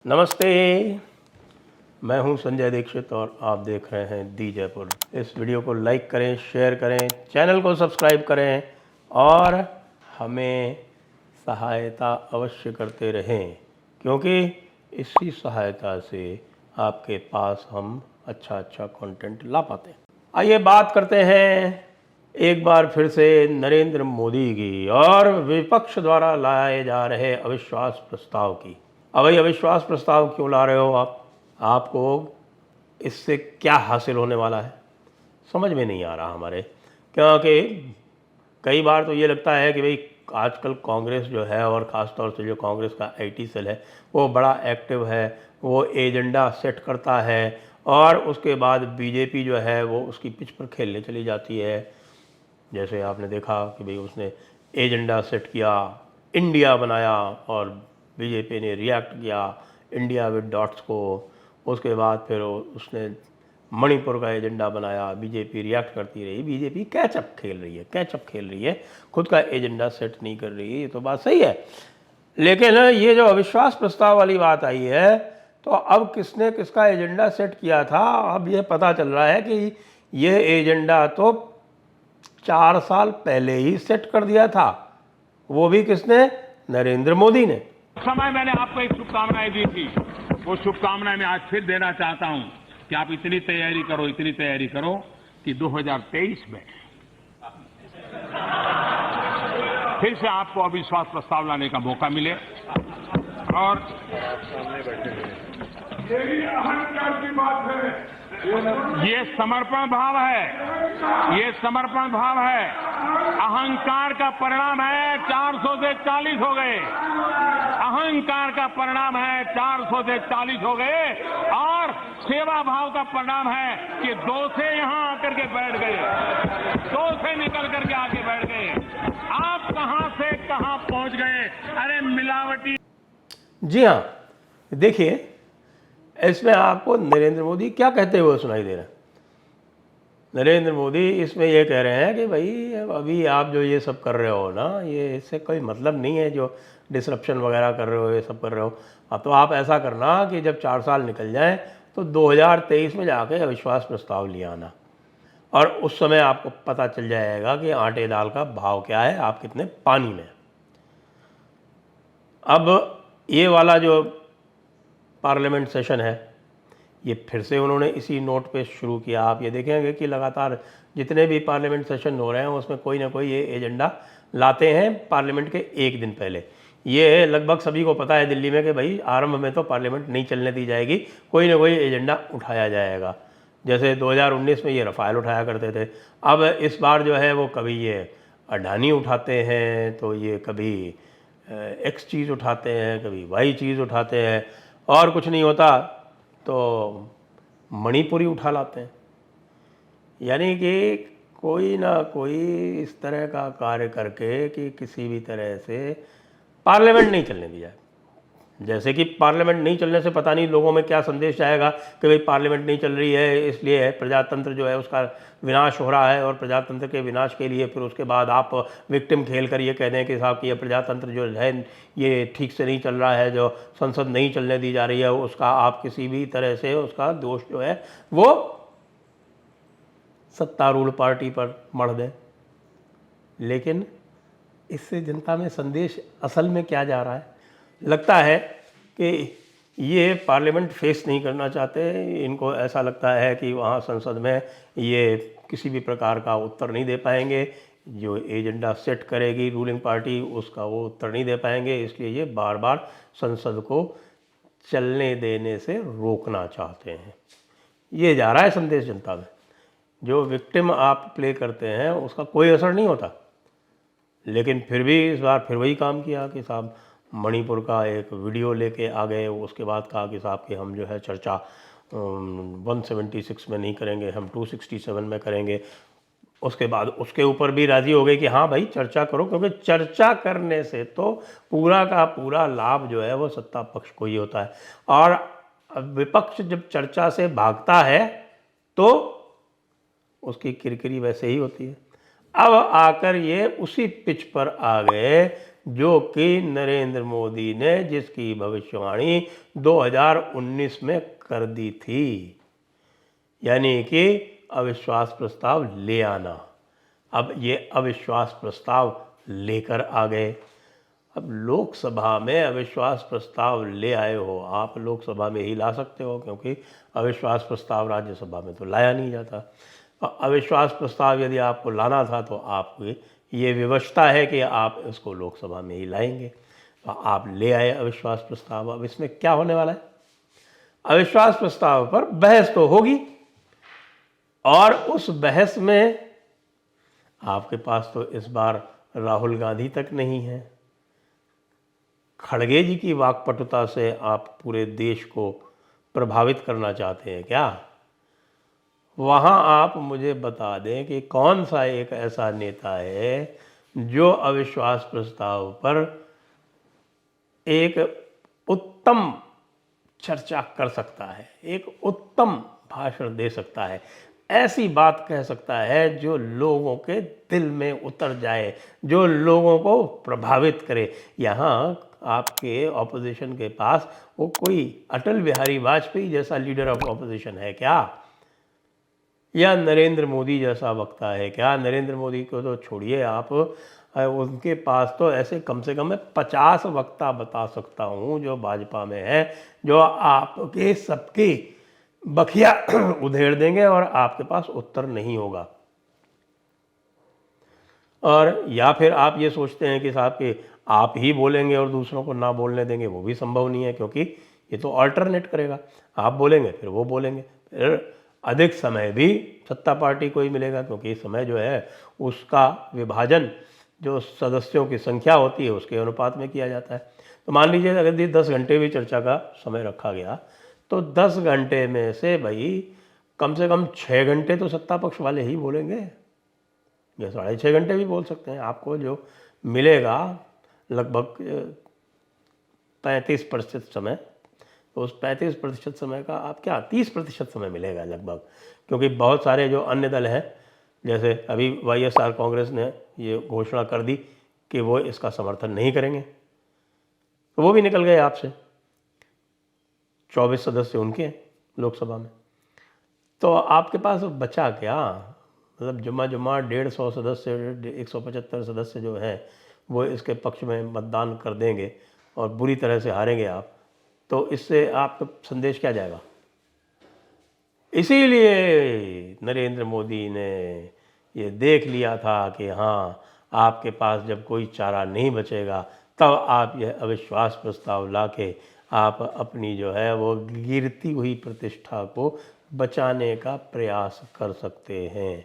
नमस्ते, मैं हूं संजय दीक्षित और आप देख रहे हैं दी जयपुर। इस वीडियो को लाइक करें, शेयर करें, चैनल को सब्सक्राइब करें और हमें सहायता अवश्य करते रहें, क्योंकि इसी सहायता से आपके पास हम अच्छा कंटेंट ला पाते हैं। आइए बात करते हैं एक बार फिर से नरेंद्र मोदी की और विपक्ष द्वारा लाए जा रहे अविश्वास प्रस्ताव की। अब भाई अविश्वास प्रस्ताव क्यों ला रहे हो आप? आपको इससे क्या हासिल होने वाला है समझ में नहीं आ रहा हमारे। क्योंकि कई बार तो ये लगता है कि भाई आजकल कांग्रेस जो है और ख़ास तौर से जो कांग्रेस का आईटी सेल है वो बड़ा एक्टिव है, वो एजेंडा सेट करता है और उसके बाद बीजेपी जो है वो उसकी पिच पर खेलने चली जाती है। जैसे आपने देखा कि भाई उसने एजेंडा सेट किया, इंडिया बनाया और बीजेपी ने रिएक्ट किया इंडिया विद डॉट्स को। उसके बाद फिर उसने मणिपुर का एजेंडा बनाया, बीजेपी रिएक्ट करती रही। बीजेपी कैचअप खेल रही है, खुद का एजेंडा सेट नहीं कर रही है। ये तो बात सही है, लेकिन ये जो अविश्वास प्रस्ताव वाली बात आई है तो अब किसने किसका एजेंडा सेट किया था, अब ये पता चल रहा है कि यह एजेंडा तो 4 साल पहले ही सेट कर दिया था। वो भी किसने? नरेंद्र मोदी ने। समय मैंने आपको एक शुभकामनाएं दी थी, वो शुभकामनाएं मैं आज फिर देना चाहता हूं कि आप इतनी तैयारी करो कि 2023 में फिर से आपको अविश्वास प्रस्ताव लाने का मौका मिले। और यही अहंकार की बात है, ये समर्पण भाव है, अहंकार का परिणाम है 400 से 40 हो गए। अहंकार का परिणाम है 400 से 40 हो गए और सेवा भाव का परिणाम है कि 2 से यहां आकर के बैठ गए, 2 से निकल करके आके बैठ गए। आप कहां से कहां पहुंच गए? अरे मिलावटी। जी हाँ, देखिए इसमें आपको नरेंद्र मोदी क्या कहते हुए सुनाई दे रहा है। नरेंद्र मोदी इसमें ये कह रहे हैं कि भाई अभी आप जो ये सब कर रहे हो ना, ये इससे कोई मतलब नहीं है, जो डिसरप्शन वगैरह कर रहे हो, ये सब कर रहे हो। अब तो आप ऐसा करना कि जब 4 साल निकल जाएं तो 2023 में जाके अविश्वास प्रस्ताव ले आना और उस समय आपको पता चल जाएगा कि आटे दाल का भाव क्या है, आप कितने पानी में। अब ये वाला जो पार्लियामेंट सेशन है ये फिर से उन्होंने इसी नोट पे शुरू किया। आप ये देखेंगे कि लगातार जितने भी पार्लियामेंट सेशन हो रहे हैं उसमें कोई ना कोई ये एजेंडा लाते हैं पार्लियामेंट के एक दिन पहले। ये लगभग सभी को पता है दिल्ली में कि भाई आरंभ में तो पार्लियामेंट नहीं चलने दी जाएगी, कोई ना कोई एजेंडा उठाया जाएगा। जैसे 2019 में ये रफ़ाल उठाया करते थे, अब इस बार जो है वो कभी ये अडानी उठाते हैं, तो ये कभी एक्स चीज़ उठाते हैं, कभी वाई चीज़ उठाते हैं, और कुछ नहीं होता तो मणिपुरी उठा लाते हैं। यानी कि कोई ना कोई इस तरह का कार्य करके कि किसी भी तरह से पार्लियामेंट नहीं चलने दी जाए। जैसे कि पार्लियामेंट नहीं चलने से पता नहीं लोगों में क्या संदेश जाएगा कि भाई पार्लियामेंट नहीं चल रही है इसलिए प्रजातंत्र जो है उसका विनाश हो रहा है, और प्रजातंत्र के विनाश के लिए फिर उसके बाद आप विक्टिम खेल कर ये कह दें कि साहब कि ये प्रजातंत्र जो है ये ठीक से नहीं चल रहा है, जो संसद नहीं चलने दी जा रही है उसका आप किसी भी तरह से उसका दोष जो है वो सत्तारूढ़ पार्टी पर मढ़ दें। लेकिन इससे जनता में संदेश असल में क्या जा रहा है? लगता है कि ये पार्लियामेंट फेस नहीं करना चाहते। इनको ऐसा लगता है कि वहाँ संसद में ये किसी भी प्रकार का उत्तर नहीं दे पाएंगे, जो एजेंडा सेट करेगी रूलिंग पार्टी उसका वो उत्तर नहीं दे पाएंगे, इसलिए ये बार बार संसद को चलने देने से रोकना चाहते हैं। ये जा रहा है संदेश जनता में। जो विक्टिम आप प्ले करते हैं उसका कोई असर नहीं होता, लेकिन फिर भी इस बार फिर वही काम किया कि साहब मणिपुर का एक वीडियो लेके आ गए। उसके बाद कहा कि साहब कि हम जो है चर्चा 176 में नहीं करेंगे, हम 267 में करेंगे। उसके बाद उसके ऊपर भी राज़ी हो गए कि हाँ भाई चर्चा करो, क्योंकि चर्चा करने से तो पूरा का पूरा लाभ जो है वो सत्ता पक्ष को ही होता है, और विपक्ष जब चर्चा से भागता है तो उसकी किरकिरी वैसे ही होती है। अब आकर ये उसी पिच पर आ गए जो कि नरेंद्र मोदी ने जिसकी भविष्यवाणी 2019 में कर दी थी, यानी कि अविश्वास प्रस्ताव ले आना। अब ये अविश्वास प्रस्ताव लेकर आ गए। अब लोकसभा में अविश्वास प्रस्ताव ले आए हो, आप लोकसभा में ही ला सकते हो, क्योंकि अविश्वास प्रस्ताव राज्यसभा में तो लाया नहीं जाता। अविश्वास प्रस्ताव यदि आपको लाना था तो आपकी ये विवशता है कि आप इसको लोकसभा में ही लाएंगे। तो आप ले आए अविश्वास प्रस्ताव। अब इसमें क्या होने वाला है? अविश्वास प्रस्ताव पर बहस तो होगी, और उस बहस में आपके पास तो इस बार राहुल गांधी तक नहीं है। खड़गे जी की वाकपटुता से आप पूरे देश को प्रभावित करना चाहते हैं क्या? वहाँ आप मुझे बता दें कि कौन सा एक ऐसा नेता है जो अविश्वास प्रस्ताव पर एक उत्तम चर्चा कर सकता है, एक उत्तम भाषण दे सकता है, ऐसी बात कह सकता है जो लोगों के दिल में उतर जाए, जो लोगों को प्रभावित करे। यहाँ आपके ऑपोजिशन के पास वो कोई अटल बिहारी वाजपेयी जैसा लीडर ऑफ ऑपोजिशन है क्या, या नरेंद्र मोदी जैसा वक्ता है क्या? नरेंद्र मोदी को तो छोड़िए आप, उनके पास तो ऐसे कम से कम मैं 50 वक्ता बता सकता हूँ जो भाजपा में है, जो आपके सबके बखिया उधेड़ देंगे और आपके पास उत्तर नहीं होगा। और या फिर आप ये सोचते हैं कि साहब कि आप ही बोलेंगे और दूसरों को ना बोलने देंगे, वो भी संभव नहीं है, क्योंकि ये तो अल्टरनेट करेगा। आप बोलेंगे फिर वो बोलेंगे, फिर अधिक समय भी सत्ता पार्टी को ही मिलेगा, क्योंकि इस समय जो है उसका विभाजन जो सदस्यों की संख्या होती है उसके अनुपात में किया जाता है। तो मान लीजिए अगर 10 घंटे भी चर्चा का समय रखा गया तो 10 घंटे में से भाई कम से कम 6 घंटे तो सत्ता पक्ष वाले ही बोलेंगे, या 6.5 घंटे भी बोल सकते हैं। आपको जो मिलेगा लगभग 35% समय, तो उस 35% समय का आप क्या 30% समय मिलेगा लगभग, क्योंकि बहुत सारे जो अन्य दल हैं, जैसे अभी YSR कांग्रेस ने ये घोषणा कर दी कि वो इसका समर्थन नहीं करेंगे, तो वो भी निकल गए आपसे। 24 सदस्य उनके हैं लोकसभा में, तो आपके पास बचा क्या? मतलब जुम्मा 150 सदस्य, 175 सदस्य जो हैं वो इसके पक्ष में मतदान कर देंगे और बुरी तरह से हारेंगे आप, तो इससे आपका संदेश क्या जाएगा? इसीलिए नरेंद्र मोदी ने ये देख लिया था कि हाँ, आपके पास जब कोई चारा नहीं बचेगा तब आप यह अविश्वास प्रस्ताव लाके आप अपनी जो है वो गिरती हुई प्रतिष्ठा को बचाने का प्रयास कर सकते हैं।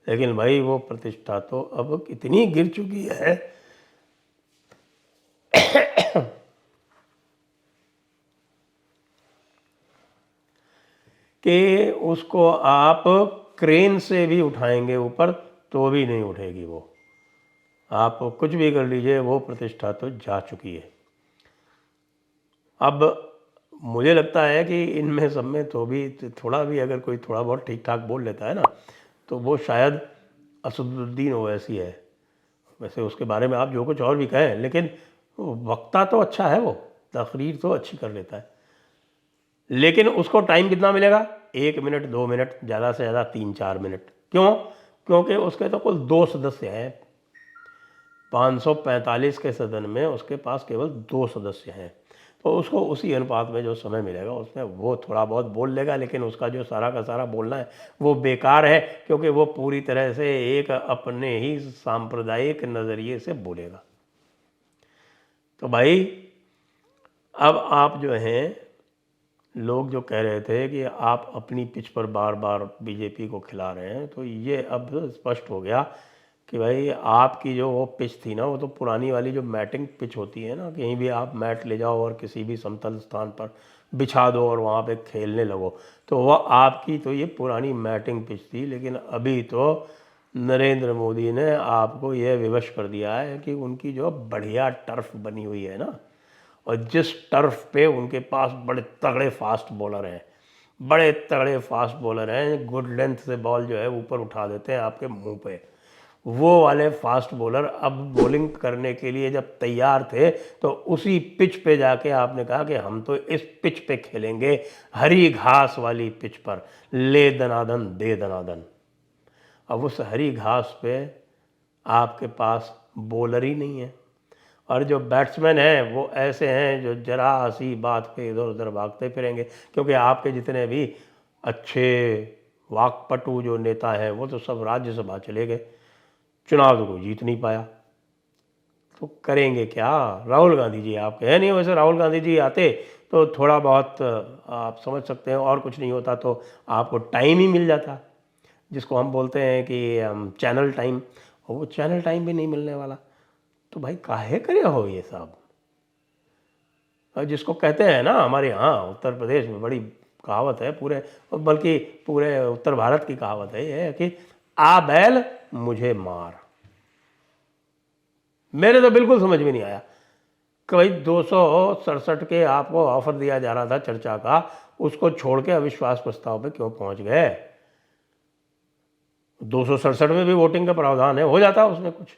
लेकिन भाई वो प्रतिष्ठा तो अब इतनी गिर चुकी है कि उसको आप क्रेन से भी उठाएंगे ऊपर तो भी नहीं उठेगी वो। आप कुछ भी कर लीजिए, वो प्रतिष्ठा तो जा चुकी है। अब मुझे लगता है कि इनमें सब में तो भी थोड़ा भी अगर कोई थोड़ा बहुत ठीक ठाक बोल लेता है ना, तो वो शायद असदुद्दीन ओवैसी है। वैसे उसके बारे में आप जो कुछ और भी कहें, लेकिन वक्ता तो अच्छा है, वो तकरीर तो अच्छी कर लेता है। लेकिन उसको टाइम कितना मिलेगा? 1 मिनट, 2 मिनट, ज़्यादा से ज़्यादा 3-4 मिनट। क्यों? क्योंकि उसके तो कुल 2 सदस्य हैं। 545 के सदन में उसके पास केवल 2 सदस्य हैं, तो उसको उसी अनुपात में जो समय मिलेगा उसमें वो थोड़ा बहुत बोल लेगा, लेकिन उसका जो सारा का सारा बोलना है वो बेकार है, क्योंकि वो पूरी तरह से एक अपने ही सांप्रदायिक नज़रिए से बोलेगा। तो भाई अब आप जो हैं, लोग जो कह रहे थे कि आप अपनी पिच पर बार बार बीजेपी को खिला रहे हैं, तो ये अब स्पष्ट हो गया कि भाई आपकी जो वो पिच थी ना, वो तो पुरानी वाली जो मैटिंग पिच होती है ना, कहीं भी आप मैट ले जाओ और किसी भी समतल स्थान पर बिछा दो और वहाँ पे खेलने लगो, तो वह आपकी तो ये पुरानी मैटिंग पिच थी। लेकिन अभी तो नरेंद्र मोदी ने आपको यह विवश कर दिया है कि उनकी जो बढ़िया टर्फ बनी हुई है ना, और जिस टर्फ पे उनके पास बड़े तगड़े फास्ट बॉलर हैं, बड़े तगड़े फास्ट बॉलर हैं, गुड लेंथ से बॉल जो है ऊपर उठा देते हैं आपके मुंह पे, वो वाले फास्ट बॉलर अब बॉलिंग करने के लिए जब तैयार थे तो उसी पिच पे जाके आपने कहा कि हम तो इस पिच पे खेलेंगे, हरी घास वाली पिच पर, ले दनादन दे दनादन। अब उस हरी घास पे आपके पास बॉलर ही नहीं है, और जो बैट्समैन हैं वो ऐसे हैं जो जरा सी बात पे इधर उधर भागते फिरेंगे, क्योंकि आपके जितने भी अच्छे वाकपटु जो नेता हैं वो तो सब राज्यसभा चले गए, चुनाव तो कोई जीत नहीं पाया, तो करेंगे क्या। राहुल गांधी जी आपके है नहीं, वैसे राहुल गांधी जी आते तो थोड़ा बहुत आप समझ सकते हैं, और कुछ नहीं होता तो आपको टाइम ही मिल जाता, जिसको हम बोलते हैं कि चैनल टाइम, और वो चैनल टाइम भी नहीं मिलने वाला। तो भाई काहे करे हो ये सब। और जिसको कहते हैं ना, हमारे यहाँ उत्तर प्रदेश में बड़ी कहावत है, पूरे बल्कि पूरे उत्तर भारत की कहावत है ये, कि आ बैल मुझे मार। मेरे तो बिल्कुल समझ में नहीं आया कि भाई 267 के आपको ऑफर दिया जा रहा था चर्चा का, उसको छोड़ के अविश्वास प्रस्ताव पे क्यों पहुंच गए। 267 में भी वोटिंग का प्रावधान है, हो जाता उसमें कुछ।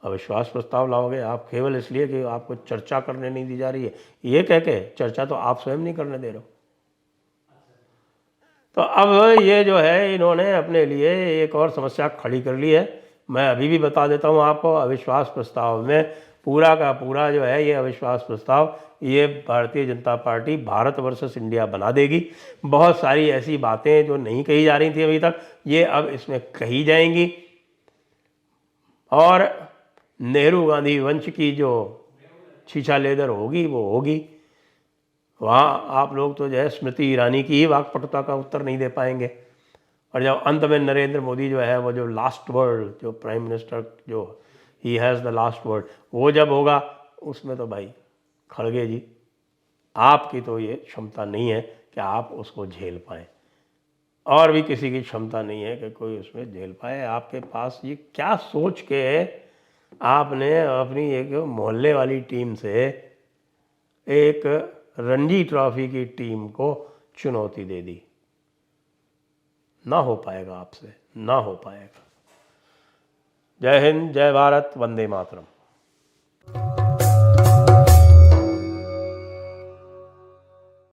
अविश्वास प्रस्ताव लाओगे आप केवल इसलिए कि आपको चर्चा करने नहीं दी जा रही है, ये कह के चर्चा तो आप स्वयं नहीं करने दे रहे हो। तो अब ये जो है इन्होंने अपने लिए एक और समस्या खड़ी कर ली है। मैं अभी भी बता देता हूँ आपको, अविश्वास प्रस्ताव में पूरा का पूरा जो है ये अविश्वास प्रस्ताव, ये Bharatiya Janata party Bharat versus India बना देगी। बहुत सारी ऐसी बातें जो नहीं कही जा रही थी अभी तक, ये अब इसमें कही जाएंगी, और नेहरू गांधी वंश की जो छीछा लेदर होगी वो होगी। वहाँ आप लोग तो जो है स्मृति ईरानी की ही वाकपटुता का उत्तर नहीं दे पाएंगे, और जब अंत में नरेंद्र मोदी जो है वो जो लास्ट वर्ड, जो प्राइम मिनिस्टर जो he has the last word, वो जब होगा उसमें तो भाई खड़गे जी आपकी तो ये क्षमता नहीं है कि आप उसको झेल पाएँ, और भी किसी की क्षमता नहीं है कि कोई उसमें झेल पाए। आपके पास ये क्या सोच के आपने अपनी एक मोहल्ले वाली टीम से एक रणजी ट्रॉफी की टीम को चुनौती दे दी। ना हो पाएगा आपसे, ना हो पाएगा। जय हिंद, जय भारत, वंदे मातरम।